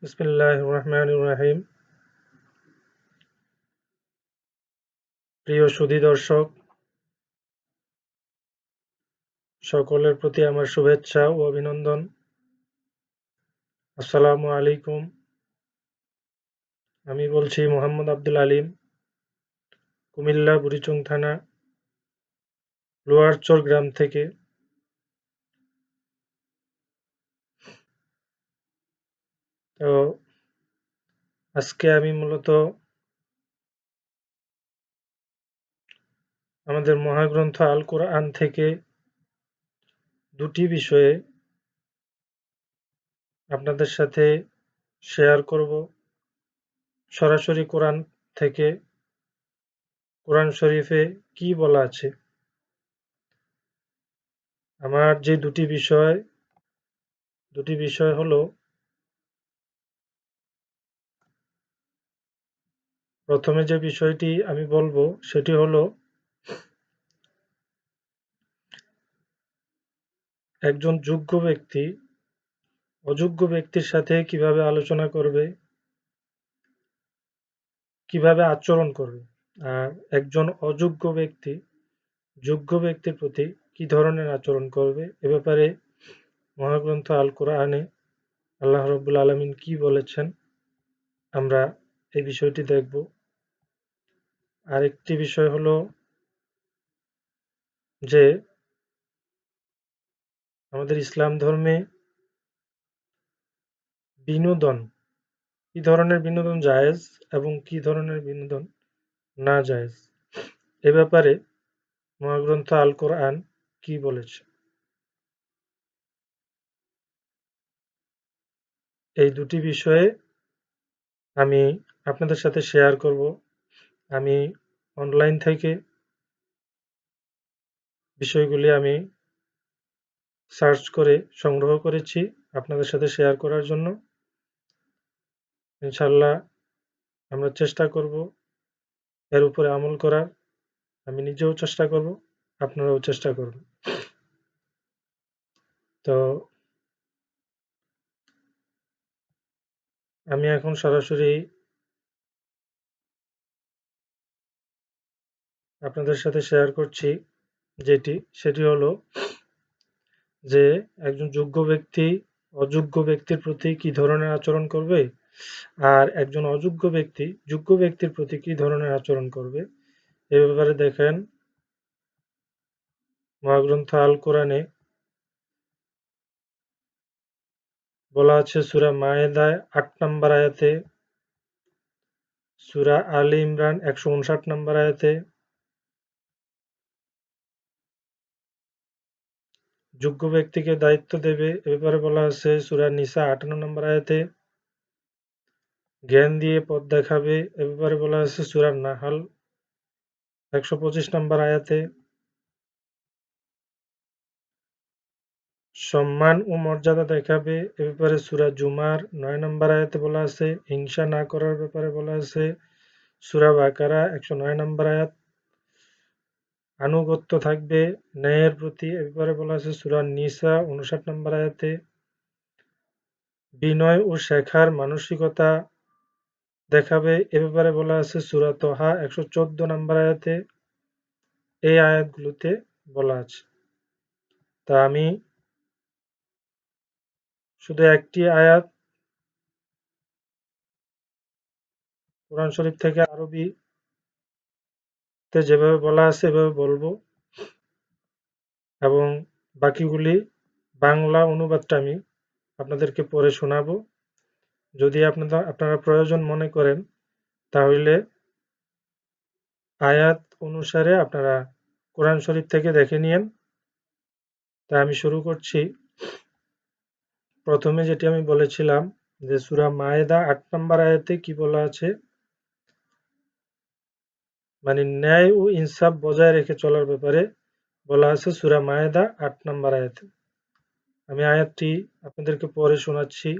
বিসমিল্লাহির রহমানির রহিম। প্রিয় সুধী দর্শক, সকলের প্রতি আমার শুভেচ্ছা ও অভিনন্দন। আসসালামু আলাইকুম। আমি বলছি মোহাম্মদ আব্দুল আলিম, কুমিল্লা বুড়িচং থানা লোয়ারচর গ্রাম থেকে। তো আজকে আমি মূলত আমাদের মহাগ্রন্থ আল কোরআন থেকে দুটি বিষয়ে আপনাদের সাথে শেয়ার করব। সরাসরি কোরআন থেকে, কোরআন শরীফে কি বলা আছে। আমার যে দুটি বিষয় হলো, প্রথমে যে বিষয়টি আমি বলবো সেটি হলো একজন যোগ্য ব্যক্তি অযোগ্য ব্যক্তির সাথে কিভাবে আলোচনা করবে, কিভাবে আচরণ করবে, আর একজন অযোগ্য ব্যক্তি যোগ্য ব্যক্তির প্রতি কি ধরনের আচরণ করবে, এ ব্যাপারে মহাগ্রন্থ আল কোরআনে আল্লাহ রাব্বুল আলামিন কি বলেছেন, আমরা এই বিষয়টি দেখব। আরেকটি বিষয় হলো যে আমাদের ইসলাম ধর্মে বিনোদন, কি ধরনের বিনোদন জায়েজ এবং কি ধরনের বিনোদন না জায়েজ, এ ব্যাপারে মহাগ্রন্থ আল কোরআন কি বলেছে। এই দুটি বিষয়ে আমি আপনাদের সাথে শেয়ার করব। আমি অনলাইন থেকে বিষয়গুলি আমি সার্চ করে সংগ্রহ করেছি আপনাদের সাথে শেয়ার করার জন্য। ইনশাল্লাহ আমরা চেষ্টা করব এর উপরে আমল করার। আমি নিজেও চেষ্টা করব, আপনারাও চেষ্টা করবেন। তো আমি এখন সরাসরি আপনাদের সাথে শেয়ার করছি সেটি হলো যে একজন যোগ্য ব্যক্তি অযোগ্য ব্যক্তির প্রতি কি ধরনের আচরণ করবে, আর একজন অযোগ্য ব্যক্তি যোগ্য ব্যক্তির প্রতি কি ধরনের আচরণ করবে। এ ব্যাপারে দেখেন মহাগ্রন্থ আল কোরআনে বলা আছে সূরা মায়েদায় ৮ নম্বর আয়াতে, সূরা আলে ইমরান ১৫৯ নম্বর আয়াতে, যোগ্য ব্যক্তিকে দায়িত্ব দেবে এ ব্যাপারে বলা আছে সূরা নিসা ৫৮ নম্বর আয়াতে, জ্ঞান দিয়ে পথ দেখাবে এ ব্যাপারে বলা আছে সূরা নাহাল ১২৫ নম্বর আয়াতে, সম্মান ও মর্যাদা দেখাবে এ ব্যাপারে সূরা জুমার ৯ নম্বর আয়াতে বলা আছে, হিংসা না করার ব্যাপারে বলা আছে সূরা বাকারা ১০৯ নম্বর আয়াত, আনুগত্য থাকবে ন্যায়ের প্রতি এ ব্যাপারে বলা আছে সূরা নিসা ৫৯ নম্বর আয়াতে, বিনয় ও শেখার মানসিকতা দেখাবে এ ব্যাপারে বলা আছে সূরা তহা ১১৪ নম্বর আয়াতে। এই আয়াতগুলোতে বলা আছে। তা আমি শুধু একটি আয়াত কোরআন শরীফ থেকে আরবিতে যেভাবে বলা আছে এভাবে বলবো, এবং বাকিগুলি বাংলা অনুবাদটা আমি আপনাদেরকে পড়ে শোনাবো। যদি আপনারা প্রয়োজন মনে করেন তাহলে আয়াত অনুসারে আপনারা কোরআন শরীফ থেকে দেখে নিয়েন। তা আমি শুরু করছি। প্রথমে যেটি আমি বলেছিলাম যে সূরা মায়েদা ৮ নম্বর আয়াতে কি বলা আছে, মানে ন্যায় ও ইনসাফ বজায় রেখে চলার ব্যাপারে বলা আছে সূরা মায়েদা ৮ নম্বর আয়াতে। আমি আয়াতটি আপনাদেরকে পড়ে শোনাচ্ছি।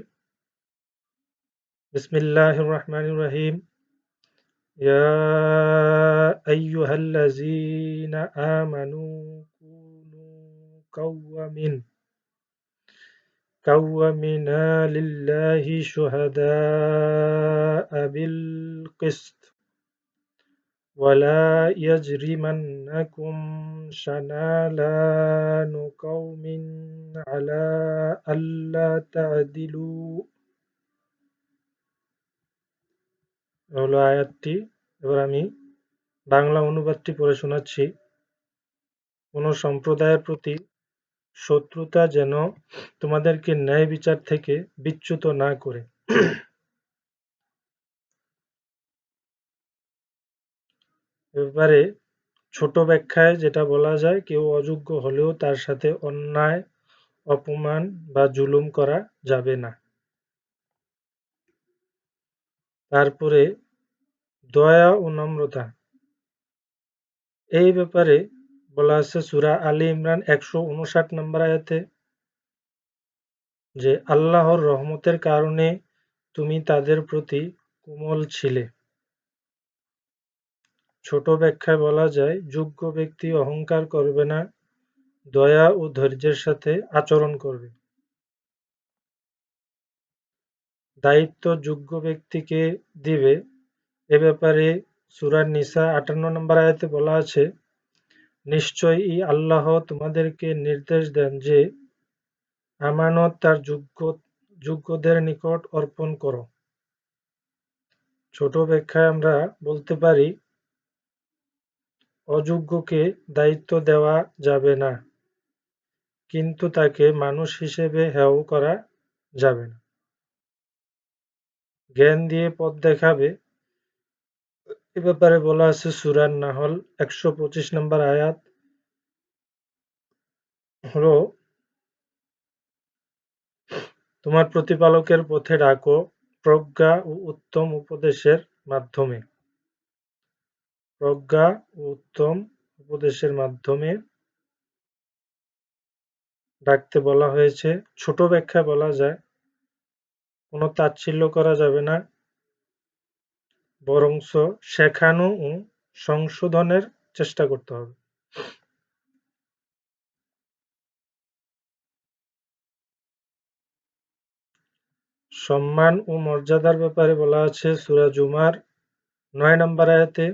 বিসমিল্লাহির রহমানির রহিম। ইয়া আইয়ুহাল্লাযীনা আমানু কুনু কাওয়ামিন قومنا لله شهداء بالقسط ولا يجرمنكم شنآن قوم على ألا تعدلوا হলো আয়াতটি। এবার আমি বাংলা অনুবাদটি পড়ে শোনাচ্ছি। কোন সম্প্রদায়ের প্রতি শত্রুতা যেন তোমাদেরকে ন্যায় বিচার থেকে বিচ্যুত না করে। এবারে ছোট ব্যাখ্যায় যেটা বলা যায়, কেউ অযোগ্য হলেও তার সাথে অন্যায়, অপমান বা জুলুম করা যাবে না। তারপরে দয়া ও নম্রতা, এই ব্যাপারে বলা আছে সূরা আলী ইমরান 159 নম্বর আয়াতে যে আল্লাহর রহমতের কারণে তুমি তাদের প্রতি কোমল ছিলে। ছোট ব্যাখ্যায় বলা যায়, যোগ্য ব্যক্তি অহংকার করবে না, দয়া ও ধৈর্যের সাথে আচরণ করবে। দায়িত্ব যোগ্য ব্যক্তিকে দিবে, এ ব্যাপারে সূরা নিসা 58 নম্বর আয়াতে বলা আছে, নিশ্চয়ই আল্লাহ তোমাদেরকে নির্দেশ দেন যে আমানত তার যোগ্যদের নিকট অর্পণ করো। ছোট ব্যাখ্যায় আমরা বলতে পারি, অযোগ্যকে দায়িত্ব দেওয়া যাবে না, কিন্তু তাকে মানুষ হিসেবে হেয় করা যাবে না। জ্ঞান দিয়ে পথ দেখাবে, এ ব্যাপারে বলা আছে সূরা নাহল 125 নম্বর আয়াত হলো, তোমার প্রতিপালকের পথে ডাকো প্রজ্ঞা ও উত্তম উপদেশের মাধ্যমে। প্রজ্ঞা ও উত্তম উপদেশের মাধ্যমে ডাকতে বলা হয়েছে। ছোট ব্যাখ্যায় বলা যায়, কোনো তাচ্ছিল্য করা যাবে না, বরঞ্চ শেখানো ও সংশোধনের চেষ্টা করতে হবে। সম্মান ও মর্যাদার ব্যাপারে বলা আছে সূরা জুমার 9 নম্বর আয়াতে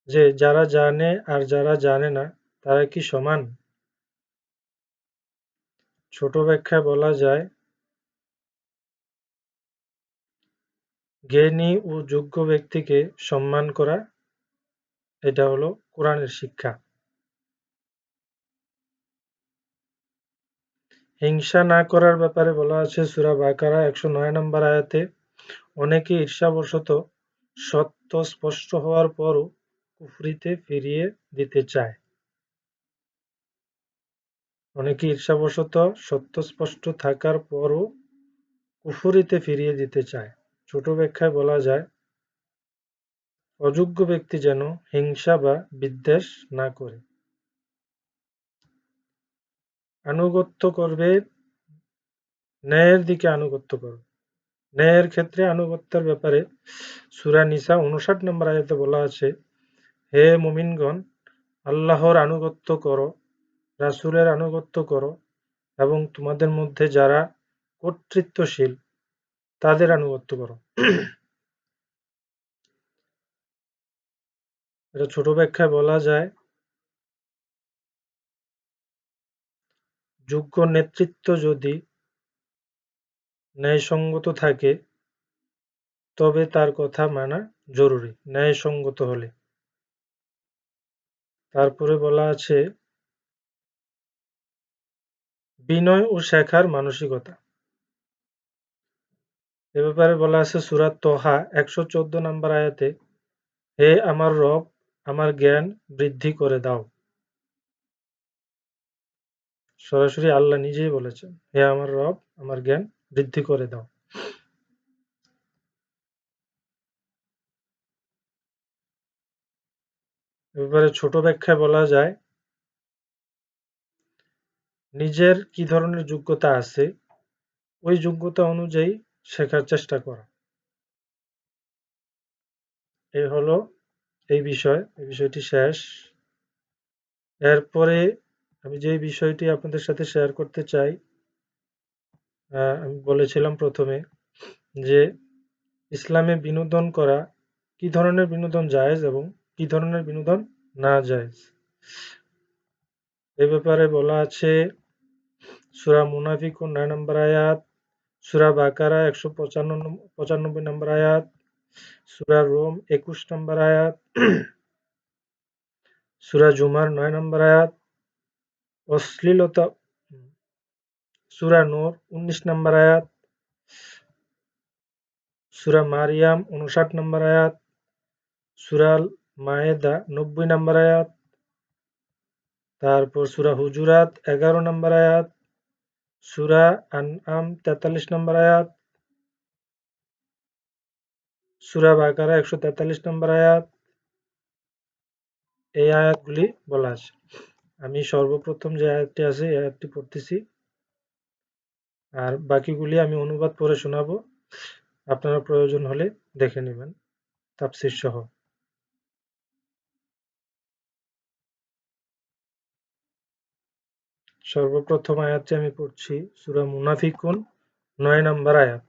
যে যারা জানে আর যারা জানে না তারা কি সমান। ছোট ব্যাখ্যায় বলা যায়, জ্ঞানী ও যোগ্য ব্যক্তিকে সম্মান করা, এটা হলো কোরআনের শিক্ষা। হিংসা না করার ব্যাপারে বলা আছে সূরা বাকারা 109 নম্বর আয়াতে, অনেকে ঈর্ষাবশত সত্য স্পষ্ট হওয়ার পরও কুফরিতে ফিরিয়ে দিতে চায়। অনেকে ঈর্ষাবশত সত্য স্পষ্ট থাকার পরও কুফরিতে ফিরিয়ে দিতে চায়। ছোট ব্যাখ্যায় বলা যায়, অযোগ্য ব্যক্তি যেন হিংসা বা বিদ্বেষ না করে। আনুগত্য করবে, ন্যায়ের দিকে আনুগত্য করবে। ন্যায়ের ক্ষেত্রে আনুগত্যের ব্যাপারে সূরা নিসা 59 নম্বর আয়াতে বলা আছে, হে মুমিনগণ, আল্লাহর আনুগত্য করো, রাসূলের আনুগত্য করো এবং তোমাদের মধ্যে যারা কর্তৃত্বশীল তাদের আনুগত্য করো। এটা ছোট ব্যাখ্যায় বলা যায়, যোগ্য নেতৃত্ব যদি ন্যায়সঙ্গত থাকে তবে তার কথা মানা জরুরি, ন্যায়সঙ্গত হলে। তারপরে বলা আছে বিনয় ও শেখার মানসিকতা। এ ব্যাপারে বলা আছে সূরা তোহা 114 নম্বর আয়াতে, হে আমার রব, আমার জ্ঞান বৃদ্ধি করে দাও। সরাসরি আল্লাহ নিজেই বলেছেন, হে আমার রব, আমার জ্ঞান বৃদ্ধি করে দাও। এ ব্যাপারে ছোট ব্যাখ্যায় বলা যায়, নিজের কি ধরনের যোগ্যতা আছে ওই যোগ্যতা অনুযায়ী শেখার চেষ্টা করা। এই হলো এই বিষয়টি শেষ। এরপরে আমি যে বিষয়টি আপনাদের সাথে শেয়ার করতে চাই, আমি বলেছিলাম প্রথমে যে ইসলামে বিনোদন করা কি ধরনের বিনোদন জায়েজ এবং কি ধরনের বিনোদন না জায়েজ। এ ব্যাপারে বলা আছে সূরা মুনাফিকুন ৯ নম্বর আয়াত, সূরা বাকারা ১৯৫ নম্বর আয়াত, সূরা রোম ২১ নম্বর আয়াত, সূরা জুমার ৯ নম্বর আয়াত, অশ্লীলতা সূরা নূর ১৯ নম্বর আয়াত, সূরা মারিয়াম ৫৯ নম্বর আয়াত, সূরা আল মায়েদা ৯০ নম্বর আয়াত, তারপর সূরা হুজুরাত ১১ নম্বর আয়াত, সূরা আনআম ৪৩ নম্বর আয়াত, সূরা বাকারা ১৪৩ নম্বর আয়াত। এই আয়াতগুলি বলা আছে। আমি সর্বপ্রথম যে আয়াতটি আছে এই আয়াতটি পড়তেছি, আর বাকিগুলি আমি অনুবাদ পড়ে শোনাবো, আপনারা প্রয়োজন হলে দেখে নেবেন তাফসীর সহ। সর্বপ্রথম আয়াতটি আমি পড়ছি, সূরা মুনাফিকুন ৯ নম্বর আয়াত।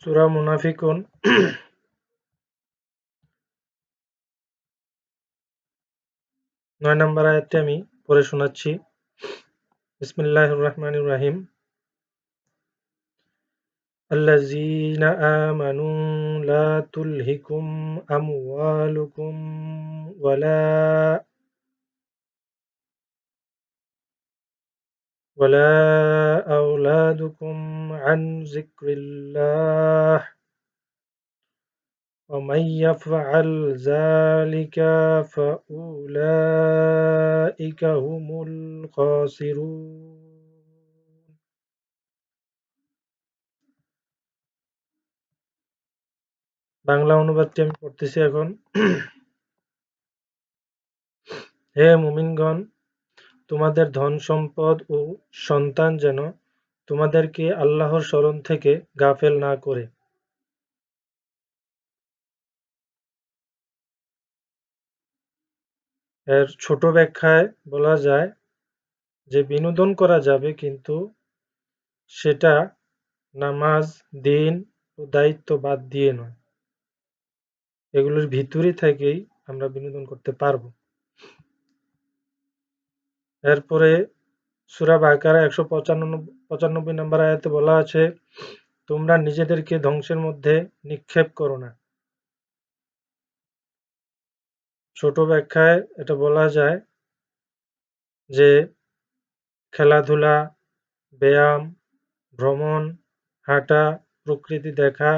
সূরা মুনাফিকুন ৯ নম্বর আয়াতটি আমি পড়ে শোনাচ্ছি। বিসমিল্লাহির রহমানির রহিম। الذين آمنوا لا تلهكم أموالكم ولا أولادكم عن ذكر الله ومن يفعل ذلك فأولئك هم الخاسرون। বাংলা অনুবাদটি আমি পড়তেছি এখন। হে মুমিনগণ, তোমাদের ধন সম্পদ ও সন্তান যেন তোমাদেরকে আল্লাহর স্মরণ থেকে গাফেল না করে। এর ছোট ব্যাখ্যায় বলা যায় যে বিনোদন করা যাবে, কিন্তু সেটা নামাজ, দিন ও দায়িত্ব বাদ দিয়ে নয়। এগুলোর ভিতরে থেকেই আমরা বিনোদন করতে পারবো। এরপরে সূরা বাকারা ১৯৫ নম্বর আয়াতে বলা আছে, তোমরা নিজেদেরকে ধ্বংসের মধ্যে নিক্ষেপ করো না। ছোট ব্যাখ্যায় এটা বলা যায় যে খেলাধুলা, ব্যায়াম, ভ্রমণ, হাঁটা, প্রকৃতি দেখা,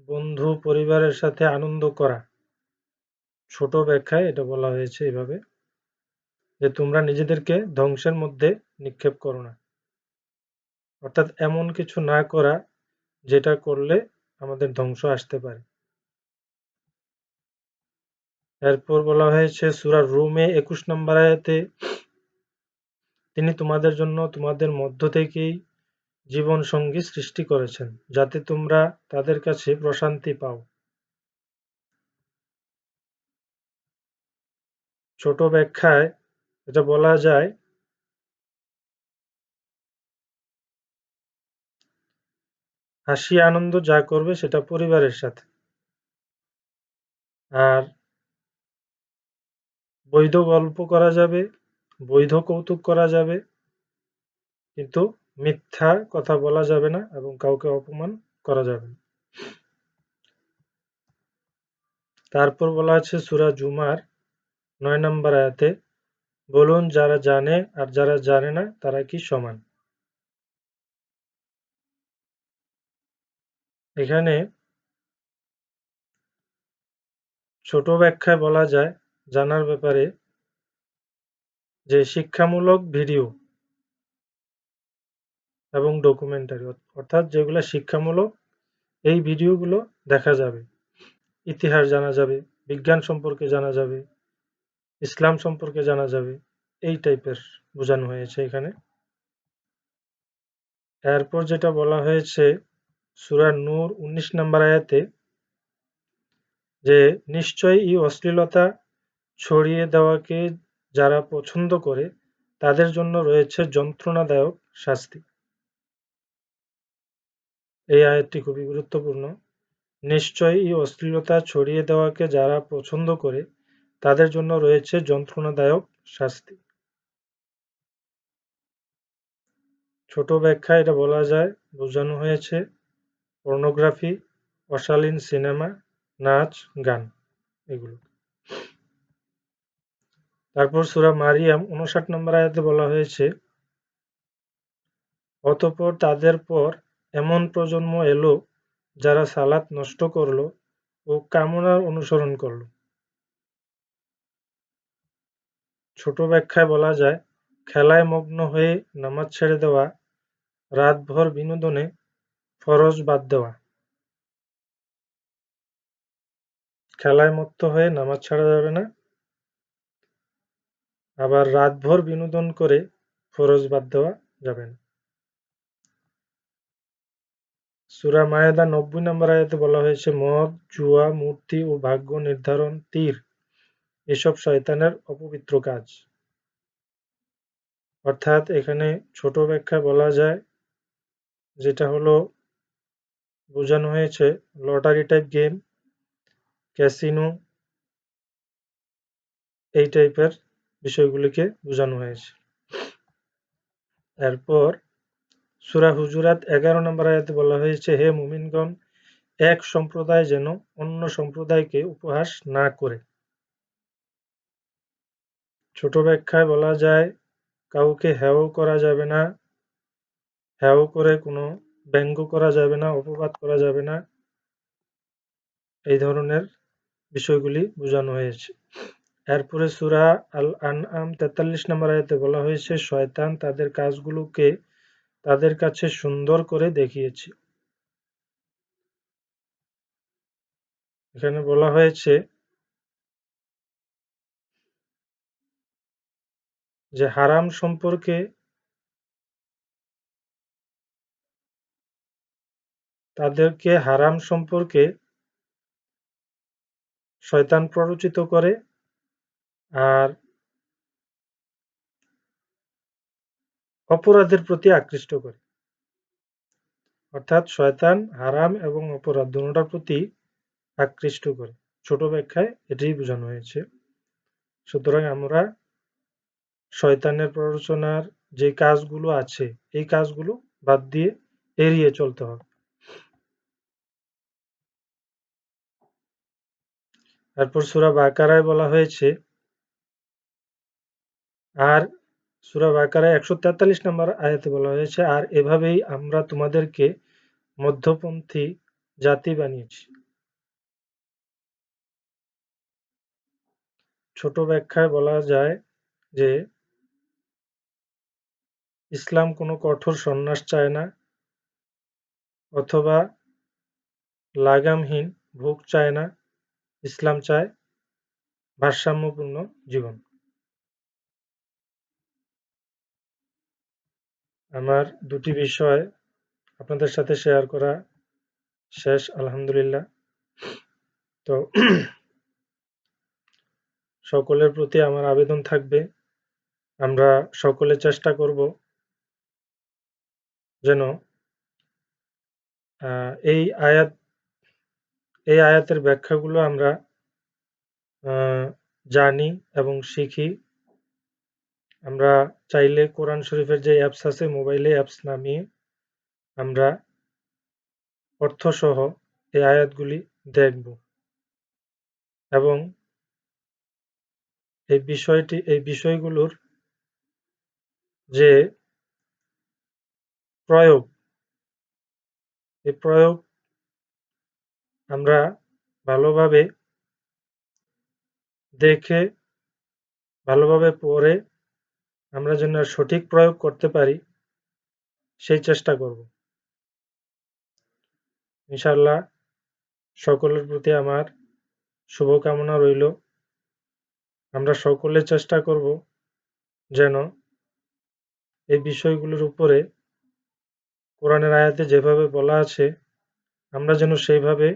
বন্ধু পরিবারের সাথে আনন্দ করা। ছোট ব্যাখ্যায় এটা বলা হয়েছে এভাবে যে তোমরা নিজেদেরকে ধ্বংসের মধ্যে নিক্ষেপ করো না, অর্থাৎ এমন কিছু না করা যেটা করলে আমাদের ধ্বংস আসতে পারে। এরপর বলা হয়েছে সূরা রুমে 21 নম্বর আয়াতে, তিনি তোমাদের জন্য তোমাদের মধ্য থেকেই জীবন সঙ্গী সৃষ্টি করেছেন যাতে তোমরা তাদের কাছে প্রশান্তি পাও। ছোট ব্যাখ্যায় এটা বলা যায়, হাসি আনন্দ যা করবে সেটা পরিবারের সাথে, আর বৈধ গল্প করা যাবে, বৈধ কৌতুক করা যাবে, কিন্তু মিথ্যা কথা বলা যাবে না এবং কাউকে অপমান করা যাবে না। তারপর বলা আছে সূরা জুমার 9 নম্বর আয়াতে, বলুন যারা জানে আর যারা জানে না তারা কি সমান। এখানে ছোট ব্যাখ্যায় বলা যায় জানার ব্যাপারে, যে শিক্ষামূলক ভিডিও এবং ডকুমেন্টারি, অর্থাৎ যেগুলো শিক্ষামূলক এই ভিডিওগুলো দেখা যাবে, ইতিহাস জানা যাবে, বিজ্ঞান সম্পর্কে জানা যাবে, ইসলাম সম্পর্কে জানা যাবে, এই টাইপের বোঝানো হয়েছে এখানে। এরপর যেটা বলা হয়েছে সূরা নূর 19 নম্বর আয়াতে, যে নিশ্চয়ই এই অশ্লীলতা ছড়িয়ে দেওয়াকে যারা পছন্দ করে তাদের জন্য রয়েছে যন্ত্রণাদায়ক শাস্তি। এই আয়াতটি খুবই গুরুত্বপূর্ণ। নিশ্চয়ই এই অশ্লীলতা ছড়িয়ে দেওয়াকে যারা পছন্দ করে তাদের জন্য রয়েছে যন্ত্রণাদায়ক শাস্তি। ছোট ব্যাখ্যায় এটা বলা যায়, বোঝানো হয়েছে পর্নোগ্রাফি, অশালীন সিনেমা, নাচ, গান, এগুলো। তারপর সূরা মারিয়াম 59 নম্বর আয়াতে বলা হয়েছে, অতঃপর তাদের পর এমন প্রজন্ম এলো যারা সালাত নষ্ট করল ও কামনার অনুসরণ করল। ছোট ব্যাখ্যায় বলা যায়, খেলায় মগ্ন হয়ে নামাজ ছেড়ে দেওয়া, রাতভর বিনোদনে ফরজ বাদ দেওয়া। খেলায় মত্ত হয়ে নামাজ ছাড়া যাবে না, আবার রাতভর বিনোদন করে ফরজ বাদ দেওয়া যাবে না। সূরা মায়েদা 90 নম্বর আয়াতে বলা হয়েছে, মদ, জুয়া, মূর্তি ও ভাগ্য নির্ধারণ, তীর, এসব শয়তানের অপবিত্র কাজ। অর্থাৎ এখানে ছোট ব্যাখ্যা বলা যায়, যেটা হলো বোঝানো হয়েছে লটারি টাইপ গেম, ক্যাসিনো, এই টাইপের বিষয়গুলিকে বোঝানো হয়েছে। এরপর সূরা হুজুরাত 11 নম্বর আয়াতে বলা হয়েছে, হে মুমিনগণ, এক সম্প্রদায় যেন অন্য সম্প্রদায়কে উপহাস না করে। ছোট ব্যাখ্যায় বলা যায়, কাউকে হেয় করা যাবে না, হেয় করে কোনো ব্যঙ্গ করা যাবে না, অপবাদ করা যাবে না, এই ধরনের বিষয়গুলি বোঝানো হয়েছে। এরপরে সূরা আল আনআম 43 নম্বর আয়াতে বলা হয়েছে, শয়তান তাদের কাজগুলোকে তাদের কাছে সুন্দর করে দেখিয়েছে। এখানে বলা হয়েছে যে হারাম সম্পর্কে শয়তান প্ররোচিত করে, আর অপরাধের প্রতি আকৃষ্ট করে। অর্থাৎ শয়তান হারাম এবং অপরাধ দুটোটার প্রতি আকৃষ্ট করে। ছোট ব্যাখ্যায় এটাই বোঝানো হয়েছে। সুতরাং আমরা শয়তানের প্ররোচনার যে কাজগুলো আছে এই কাজগুলো বাদ দিয়ে এড়িয়ে চলতে হবে। তারপর সূরা বাকারায় বলা হয়েছে, আর সূরা বাকারায় 143 নম্বর আয়াতে বলা হয়েছে, আর এভাবেই আমরা তোমাদেরকে মধ্যপন্থী জাতি বানিয়েছি। ছোট ব্যাখ্যায় বলা যায় যে ইসলাম কোনো কঠোর সন্ন্যাস চায় না, অথবা লাগামহীন ভোগ চায় না। ইসলাম চায় ভারসাম্যপূর্ণ জীবন। আমার দুটি বিষয় আপনাদের সাথে শেয়ার করা শেষ, আলহামদুলিল্লাহ। তো সকলের প্রতি আমার আবেদন থাকবে, আমরা সকলে চেষ্টা করব যেন এই আয়াতের ব্যাখ্যাগুলো আমরা জানি এবং শিখি। আমরা চাইলে কোরআন শরীফের যে অ্যাপস আছে, মোবাইলে অ্যাপস নামিয়ে আমরা অর্থসহ এই আয়াতগুলি দেখব এবং এই বিষয়গুলোর যে প্রয়োগ, এই প্রয়োগ আমরা ভালোভাবে দেখে, ভালোভাবে পড়ে আমরা যেন সঠিক প্রয়োগ করতে পারি সেই চেষ্টা করব। ইনশাআল্লাহ সকলের প্রতি আমার শুভকামনা রইল। আমরা সকলে চেষ্টা করব যেন এই বিষয়গুলোর উপরে কোরআনের আয়াতে যেভাবে বলা আছে আমরা যেন সেইভাবে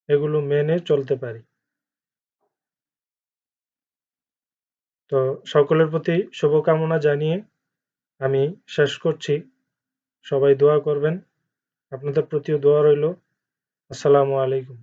এগুলো মেনে চলতে পারি। তো সকলের প্রতি শুভকামনা জানিয়ে আমি শেষ করছি। সবাই দোয়া করবেন, আপনাদের প্রতিও দোয়া রইল। আসসালামু আলাইকুম।